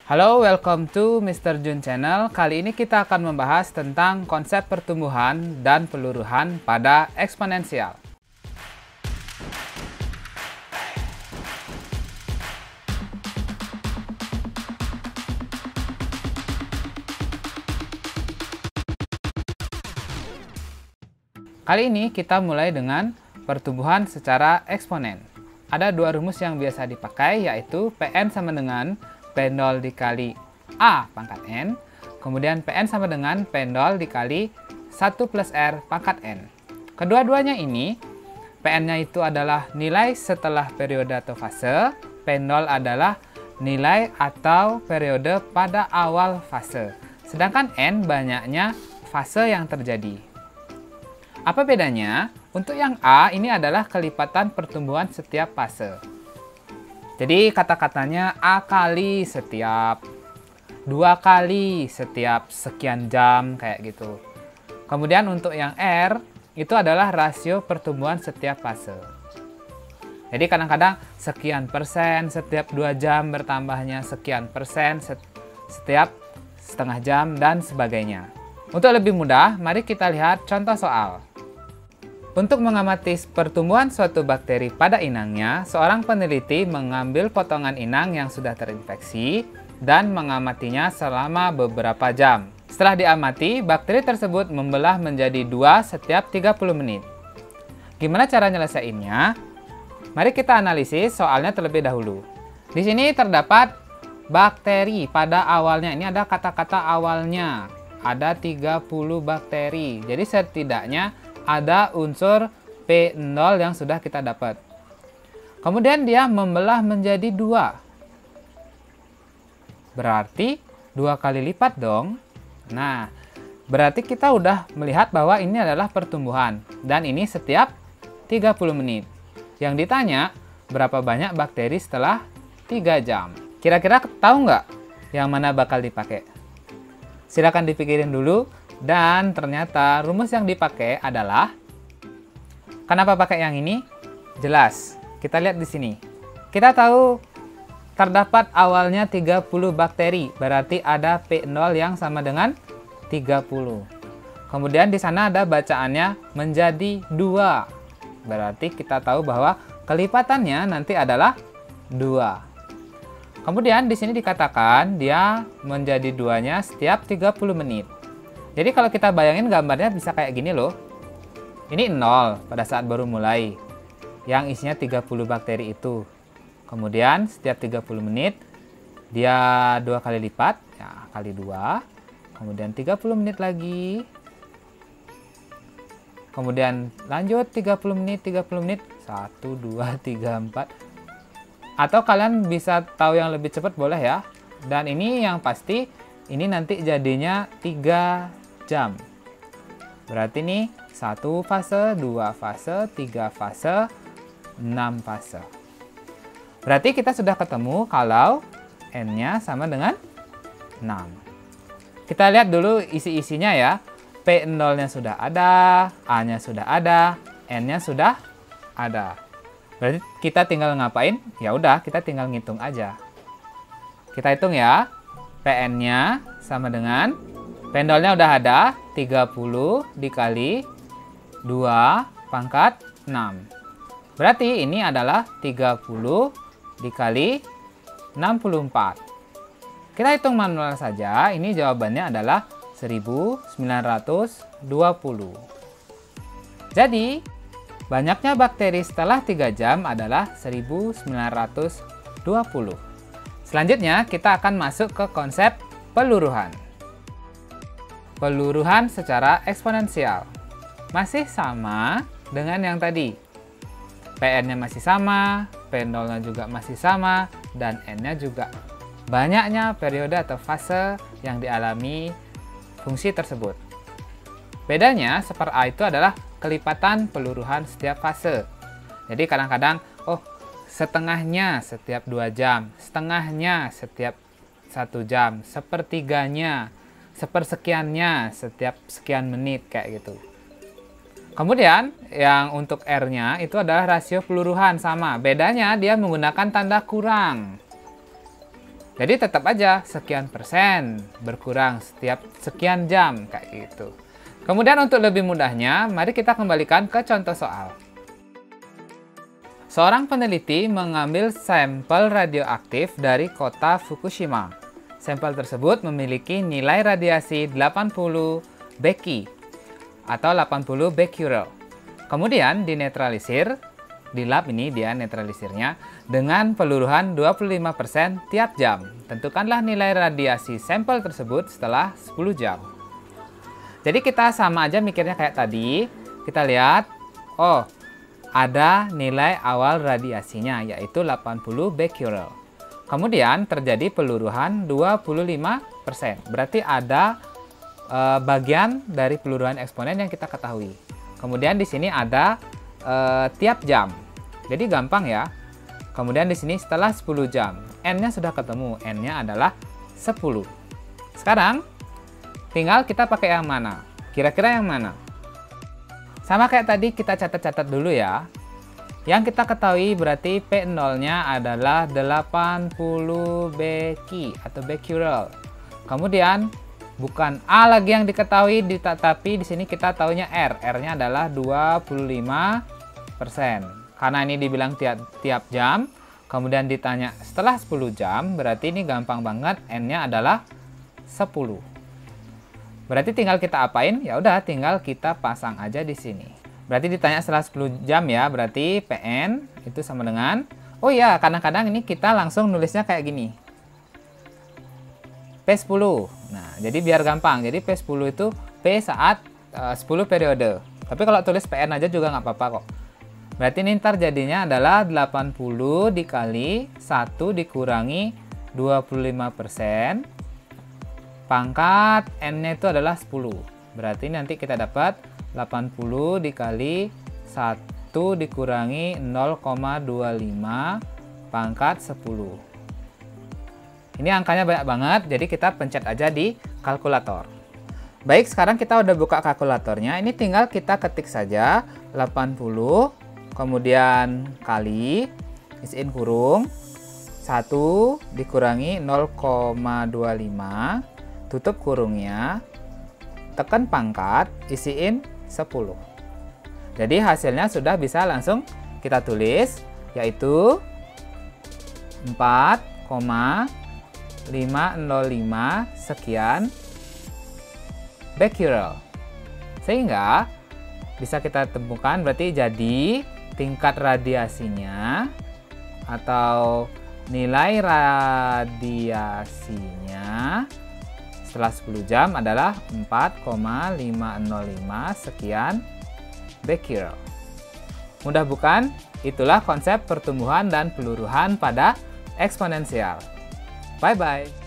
Halo, welcome to Mr. Jun Channel. Kali ini kita akan membahas tentang konsep pertumbuhan dan peluruhan pada eksponensial. Kali ini kita mulai dengan pertumbuhan secara eksponen. Ada dua rumus yang biasa dipakai, yaitu Pn sama dengan P0 dikali A pangkat N, kemudian Pn sama dengan P0 dikali 1 plus R pangkat N. Kedua-duanya ini, Pn-nya itu adalah nilai setelah periode atau fase, P0 adalah nilai atau periode pada awal fase. Sedangkan N banyaknya fase yang terjadi. Apa bedanya? Untuk yang A, ini adalah kelipatan pertumbuhan setiap fase. Jadi kata-katanya A kali setiap 2 kali setiap sekian jam kayak gitu. Kemudian untuk yang R itu adalah rasio pertumbuhan setiap fase. Jadi kadang-kadang sekian persen setiap 2 jam bertambahnya sekian persen setiap setengah jam dan sebagainya. Untuk lebih mudah, mari kita lihat contoh soal. Untuk mengamati pertumbuhan suatu bakteri pada inangnya, seorang peneliti mengambil potongan inang yang sudah terinfeksi dan mengamatinya selama beberapa jam. Setelah diamati, bakteri tersebut membelah menjadi 2 setiap 30 menit. Gimana cara nyelesainnya? Mari kita analisis soalnya terlebih dahulu. Di sini terdapat bakteri pada awalnya. Ini ada kata-kata awalnya. Ada 30 bakteri. Jadi setidaknya ada unsur P0 yang sudah kita dapat. Kemudian dia membelah menjadi 2. Berarti 2 kali lipat dong. Nah, berarti kita udah melihat bahwa ini adalah pertumbuhan. Dan ini setiap 30 menit. Yang ditanya, berapa banyak bakteri setelah 3 jam? Kira-kira tahu nggak yang mana bakal dipakai? Silakan dipikirin dulu. Dan ternyata rumus yang dipakai adalah, kenapa pakai yang ini? Jelas, kita lihat di sini. Kita tahu terdapat awalnya 30 bakteri, berarti ada P0 yang sama dengan 30. Kemudian di sana ada bacaannya menjadi 2. Berarti kita tahu bahwa kelipatannya nanti adalah 2. Kemudian di sini dikatakan dia menjadi 2-nya setiap 30 menit. Jadi kalau kita bayangin gambarnya bisa kayak gini loh. Ini 0 pada saat baru mulai. Yang isinya 30 bakteri itu. Kemudian setiap 30 menit dia 2 kali lipat. Ya, kali 2. Kemudian 30 menit lagi. Kemudian lanjut 30 menit, 30 menit. 1, 2, 3, 4. Atau kalian bisa tahu yang lebih cepat boleh ya. Dan ini yang pasti, ini nanti jadinya 3 jam. Berarti nih 1 fase, 2 fase, 3 fase, 6 fase. Berarti kita sudah ketemu kalau N-nya sama dengan 6. Kita lihat dulu isi-isinya ya. P0-nya sudah ada, A-nya sudah ada, N-nya sudah ada. Berarti kita tinggal ngapain? Ya udah, kita tinggal ngitung aja. Kita hitung ya. Pn-nya sama dengan P0-nya udah ada, 30 dikali 2 pangkat 6. Berarti ini adalah 30 dikali 64. Kita hitung manual saja, ini jawabannya adalah 1920. Jadi, banyaknya bakteri setelah 3 jam adalah 1920. Selanjutnya, kita akan masuk ke konsep peluruhan. Peluruhan secara eksponensial masih sama dengan yang tadi. Pn-nya masih sama, P0-nya juga masih sama, dan N-nya juga. Banyaknya periode atau fase yang dialami fungsi tersebut. Bedanya, seper A itu adalah kelipatan peluruhan setiap fase. Jadi kadang-kadang, setengahnya setiap 2 jam, setengahnya setiap 1 jam, sepertiganya, sepersekiannya setiap sekian menit kayak gitu. Kemudian yang untuk R-nya itu adalah rasio peluruhan sama. Bedanya dia menggunakan tanda kurang. Jadi tetap aja sekian persen berkurang setiap sekian jam kayak gitu. Kemudian untuk lebih mudahnya, mari kita kembalikan ke contoh soal. Seorang peneliti mengambil sampel radioaktif dari kota Fukushima. Sampel tersebut memiliki nilai radiasi 80 Becky atau 80 becquerel. Kemudian dinetralisir, di lab ini dia netralisirnya dengan peluruhan 25% tiap jam. Tentukanlah nilai radiasi sampel tersebut setelah 10 jam. Jadi kita sama aja mikirnya kayak tadi. Kita lihat, oh, ada nilai awal radiasinya yaitu 80 becquerel. Kemudian terjadi peluruhan 25%. Berarti ada bagian dari peluruhan eksponen yang kita ketahui. Kemudian di sini ada tiap jam. Jadi gampang ya. Kemudian di sini setelah 10 jam, N-nya sudah ketemu. N-nya adalah 10. Sekarang tinggal kita pakai yang mana? Kira-kira yang mana? Sama kayak tadi, kita catat-catat dulu ya. Yang kita ketahui berarti P0-nya adalah 80 Becky atau becquerel. Kemudian bukan A lagi yang diketahui, tapi di sini kita taunya R. R-nya adalah 25%. Karena ini dibilang tiap jam, kemudian ditanya setelah 10 jam, berarti ini gampang banget, N-nya adalah 10. Berarti tinggal kita apain? Ya udah, tinggal kita pasang aja di sini. Berarti ditanya setelah 10 jam ya, berarti PN itu sama dengan, oh ya, kadang-kadang ini kita langsung nulisnya kayak gini. P10. Nah, jadi biar gampang. Jadi P10 itu P saat 10 periode. Tapi kalau tulis PN aja juga nggak apa-apa kok. Berarti ini ntar jadinya adalah 80 dikali 1 dikurangi 25%. Pangkat N-nya itu adalah 10. Berarti nanti kita dapat 80 dikali 1 dikurangi 0,25 pangkat 10. Ini angkanya banyak banget, jadi kita pencet aja di kalkulator. Baik, sekarang kita udah buka kalkulatornya. Ini tinggal kita ketik saja 80, kemudian kali, isiin kurung, 1 dikurangi 0,25, tutup kurungnya, tekan pangkat, isiin 10. Jadi hasilnya sudah bisa langsung kita tulis, yaitu 4,505 sekian becquerel. Sehingga bisa kita temukan berarti jadi tingkat radiasinya atau nilai radiasinya setelah 10 jam adalah 4,505 sekian becquerel. Mudah bukan? Itulah konsep pertumbuhan dan peluruhan pada eksponensial. Bye-bye.